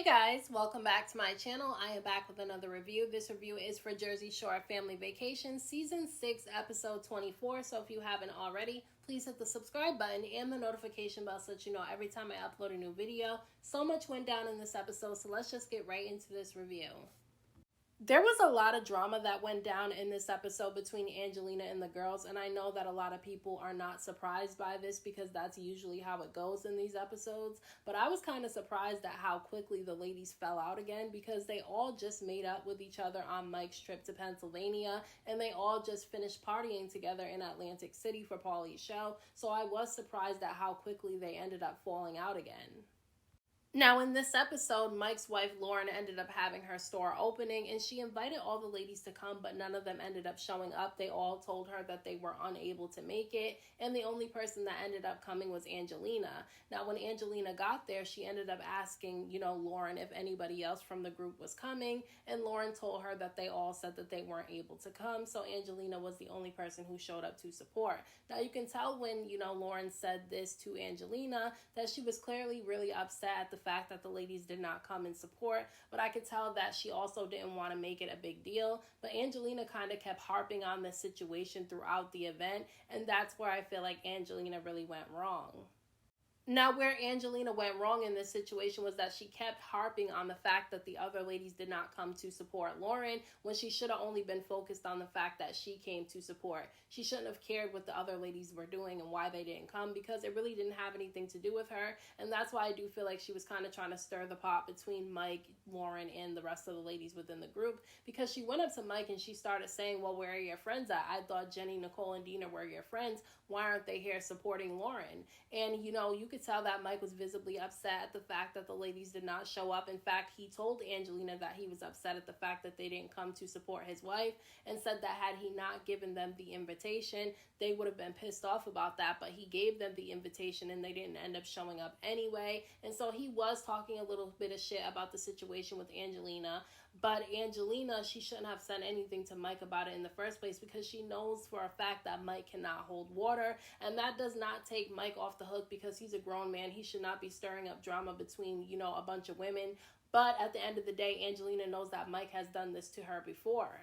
Hey guys, welcome back to my channel. I am back with another review. This review is for Jersey Shore Family Vacation Season 6, Episode 24. So if you haven't already, please hit the subscribe button and the notification bell so that you know every time I upload a new video. So much went down in this episode, so let's just get right into this review. There was a lot of drama that went down in this episode between Angelina and the girls, and I know that a lot of people are not surprised by this because that's usually how it goes in these episodes, but I was kind of surprised at how quickly the ladies fell out again because they all just made up with each other on Mike's trip to Pennsylvania, and they all just finished partying together in Atlantic City for Paulie's show, so I was surprised at how quickly they ended up falling out again. Now, in this episode, Mike's wife, Lauren, ended up having her store opening, and she invited all the ladies to come, but none of them ended up showing up. They all told her that they were unable to make it, and the only person that ended up coming was Angelina. Now, when Angelina got there, she ended up asking, Lauren if anybody else from the group was coming, and Lauren told her that they all said that they weren't able to come, so Angelina was the only person who showed up to support. Now, you can tell when, Lauren said this to Angelina that she was clearly really upset at the fact that the ladies did not come in support, but I could tell that she also didn't want to make it a big deal. But Angelina kind of kept harping on this situation throughout the event, and that's where I feel like Angelina really went wrong. Now, where Angelina went wrong in this situation was that she kept harping on the fact that the other ladies did not come to support Lauren when she should have only been focused on the fact that she came to support. She shouldn't have cared what the other ladies were doing and why they didn't come because it really didn't have anything to do with her. And that's why I do feel like she was kind of trying to stir the pot between Mike, Lauren, and the rest of the ladies within the group because she went up to Mike and she started saying, well, where are your friends at? I thought Jenny, Nicole, and Dina were your friends. Why aren't they here supporting Lauren? And, you could tell that Mike was visibly upset at the fact that the ladies did not show up. In fact, he told Angelina that he was upset at the fact that they didn't come to support his wife and said that had he not given them the invitation, they would have been pissed off about that. But he gave them the invitation and they didn't end up showing up anyway. And so he was talking a little bit of shit about the situation with Angelina. But Angelina, she shouldn't have said anything to Mike about it in the first place because she knows for a fact that Mike cannot hold water. And that does not take Mike off the hook because he's a grown man. He should not be stirring up drama between, a bunch of women. But at the end of the day, Angelina knows that Mike has done this to her before.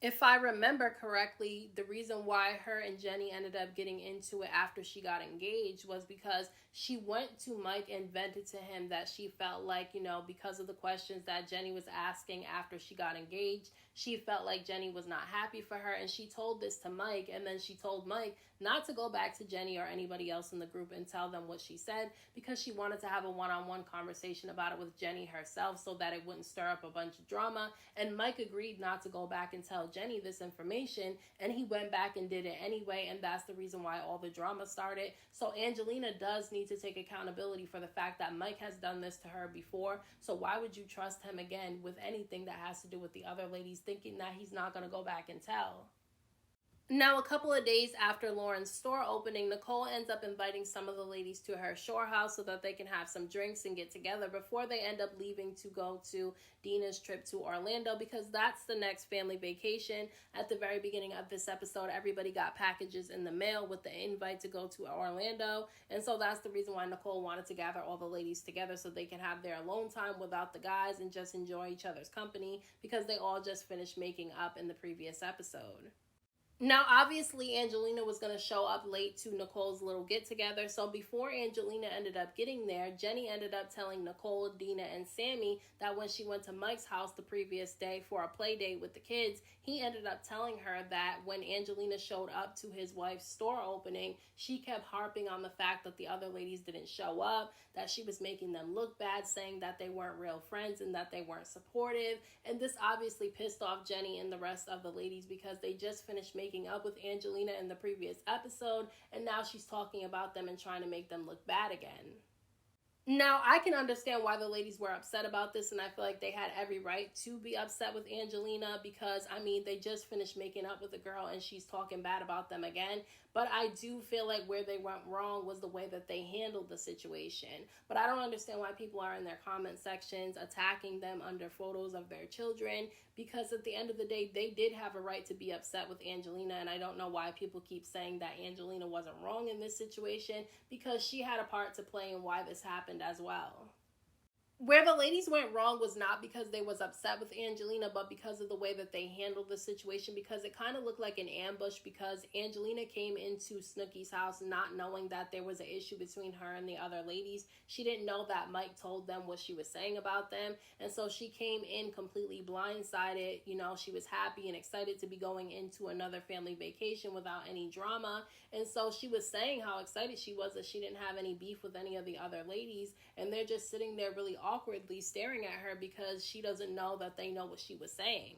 If I remember correctly, the reason why her and Jenny ended up getting into it after she got engaged was because she went to Mike and vented to him that she felt like, because of the questions that Jenny was asking after she got engaged, she felt like Jenny was not happy for her. And she told this to Mike, and then she told Mike not to go back to Jenny or anybody else in the group and tell them what she said because she wanted to have a one-on-one conversation about it with Jenny herself so that it wouldn't stir up a bunch of drama. And Mike agreed not to go back and tell Jenny this information, and he went back and did it anyway, and that's the reason why all the drama started. So Angelina does need to take accountability for the fact that Mike has done this to her before, so why would you trust him again with anything that has to do with the other ladies, thinking that he's not going to go back and tell? Now, a couple of days after Lauren's store opening, Nicole ends up inviting some of the ladies to her shore house so that they can have some drinks and get together before they end up leaving to go to Dina's trip to Orlando because that's the next family vacation. At the very beginning of this episode, everybody got packages in the mail with the invite to go to Orlando. And so that's the reason why Nicole wanted to gather all the ladies together so they can have their alone time without the guys and just enjoy each other's company because they all just finished making up in the previous episode. Now, obviously, Angelina was going to show up late to Nicole's little get-together, so before Angelina ended up getting there, Jenny ended up telling Nicole, Dina, and Sammy that when she went to Mike's house the previous day for a play date with the kids, he ended up telling her that when Angelina showed up to his wife's store opening, she kept harping on the fact that the other ladies didn't show up, that she was making them look bad, saying that they weren't real friends and that they weren't supportive, and this obviously pissed off Jenny and the rest of the ladies because they just finished making up with Angelina in the previous episode, and now she's talking about them and trying to make them look bad again. Now, I can understand why the ladies were upset about this, and I feel like they had every right to be upset with Angelina because, they just finished making up with a girl and she's talking bad about them again. But I do feel like where they went wrong was the way that they handled the situation. But I don't understand why people are in their comment sections attacking them under photos of their children because at the end of the day, they did have a right to be upset with Angelina, and I don't know why people keep saying that Angelina wasn't wrong in this situation because she had a part to play in why this happened as well. Where the ladies went wrong was not because they was upset with Angelina, but because of the way that they handled the situation, because it kind of looked like an ambush, because Angelina came into Snooki's house not knowing that there was an issue between her and the other ladies. She didn't know that Mike told them what she was saying about them, and so she came in completely blindsided. You know, she was happy and excited to be going into another family vacation without any drama, and so she was saying how excited she was that she didn't have any beef with any of the other ladies, and they're just sitting there really awkwardly staring at her because she doesn't know that they know what she was saying.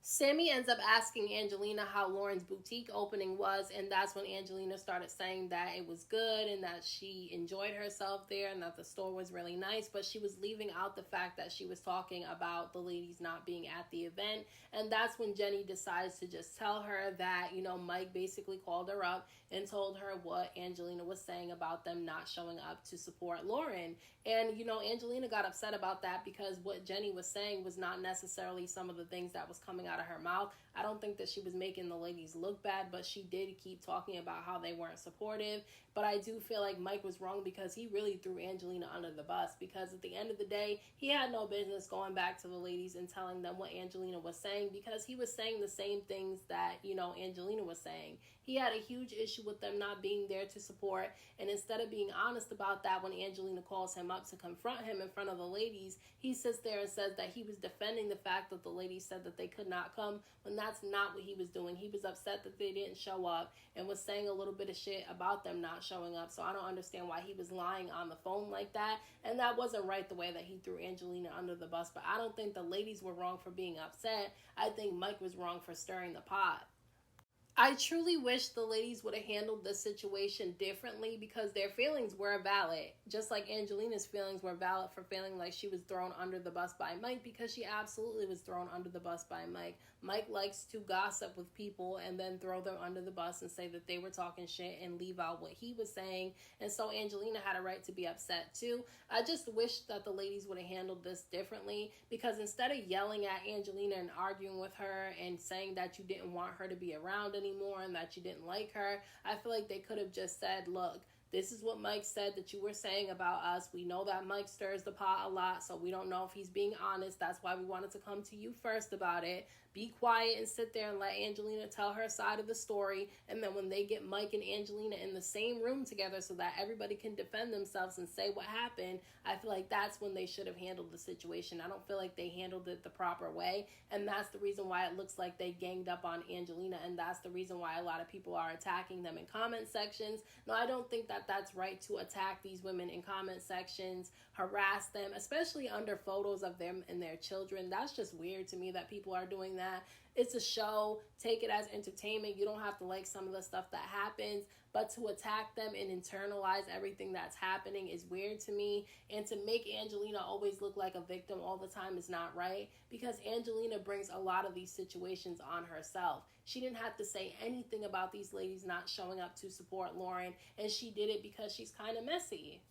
Sammy ends up asking Angelina how Lauren's boutique opening was, and that's when Angelina started saying that it was good and that she enjoyed herself there and that the store was really nice, but she was leaving out the fact that she was talking about the ladies not being at the event. And that's when Jenny decides to just tell her that, you know, Mike basically called her up and told her what Angelina was saying about them not showing up to support Lauren. And, you know, Angelina got upset about that because what Jenny was saying was not necessarily some of the things that was coming out of her mouth. I don't think that she was making the ladies look bad, but she did keep talking about how they weren't supportive. But I do feel like Mike was wrong because he really threw Angelina under the bus, because at the end of the day, he had no business going back to the ladies and telling them what Angelina was saying, because he was saying the same things that, you know, Angelina was saying. He had a huge issue with them not being there to support, and instead of being honest about that, when Angelina calls him up to confront him in front of the ladies, he sits there and says that he was defending the fact that the ladies said that they could not come, when that's not what he was doing. He was upset that they didn't show up and was saying a little bit of shit about them not showing up. So I don't understand why he was lying on the phone like that, and that wasn't right the way that he threw Angelina under the bus. But I don't think the ladies were wrong for being upset. I think Mike was wrong for stirring the pot. I truly wish the ladies would have handled this situation differently, because their feelings were valid. Just like Angelina's feelings were valid for feeling like she was thrown under the bus by Mike, because she absolutely was thrown under the bus by Mike. Mike likes to gossip with people and then throw them under the bus and say that they were talking shit and leave out what he was saying. And so Angelina had a right to be upset too. I just wish that the ladies would have handled this differently, because instead of yelling at Angelina and arguing with her and saying that you didn't want her to be around anymore and that you didn't like her, I feel like they could have just said, look, this is what Mike said that you were saying about us. We know that Mike stirs the pot a lot, so we don't know if he's being honest. That's why we wanted to come to you first about it. Be quiet and sit there and let Angelina tell her side of the story. And then when they get Mike and Angelina in the same room together so that everybody can defend themselves and say what happened, I feel like that's when they should have handled the situation. I don't feel like they handled it the proper way. And that's the reason why it looks like they ganged up on Angelina. And that's the reason why a lot of people are attacking them in comment sections. No, I don't think that that's right to attack these women in comment sections, harass them, especially under photos of them and their children. That's just weird to me that people are doing that. It's a show. Take it as entertainment. You don't have to like some of the stuff that happens, but to attack them and internalize everything that's happening is weird to me. And to make Angelina always look like a victim all the time is not right, because Angelina brings a lot of these situations on herself. She didn't have to say anything about these ladies not showing up to support Lauren, and she did it because she's kind of messy.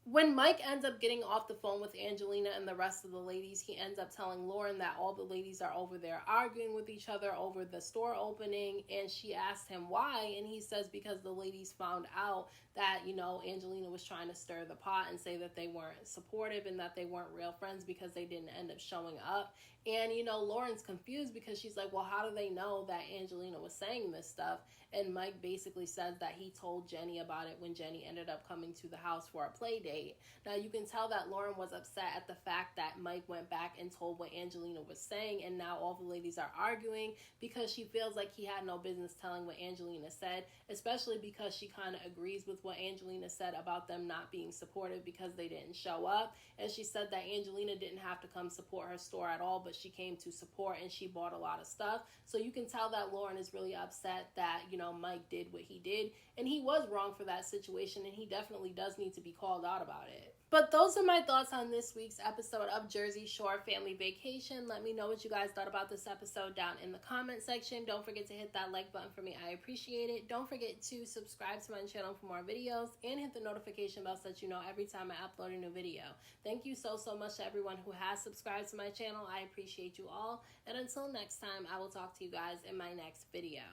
When Mike ends up getting off the phone with Angelina and the rest of the ladies, he ends up telling Lauren that all the ladies are over there arguing with each other over the store opening, and she asked him why, and he says because the ladies found out that, you know, Angelina was trying to stir the pot and say that they weren't supportive and that they weren't real friends because they didn't end up showing up. And, you know, Lauren's confused because she's like, well, how do they know that Angelina was saying this stuff? And Mike basically says that he told Jenny about it when Jenny ended up coming to the house for a play date. Now, you can tell that Lauren was upset at the fact that Mike went back and told what Angelina was saying, and now all the ladies are arguing because she feels like he had no business telling what Angelina said, especially because she kind of agrees with what Angelina said about them not being supportive because they didn't show up. And she said that Angelina didn't have to come support her store at all, but she came to support and she bought a lot of stuff. So you can tell that Lauren is really upset that, you know, Mike did what he did, and he was wrong for that situation, and he definitely does need to be called out about it. But those are my thoughts on this week's episode of Jersey Shore Family Vacation. Let me know what you guys thought about this episode down in the comment section. Don't forget to hit that like button for me. I appreciate it. Don't forget to subscribe to my channel for more videos and hit the notification bell so that you know every time I upload a new video. Thank you so much to everyone who has subscribed to my channel. I appreciate you all. And until next time, I will talk to you guys in my next video.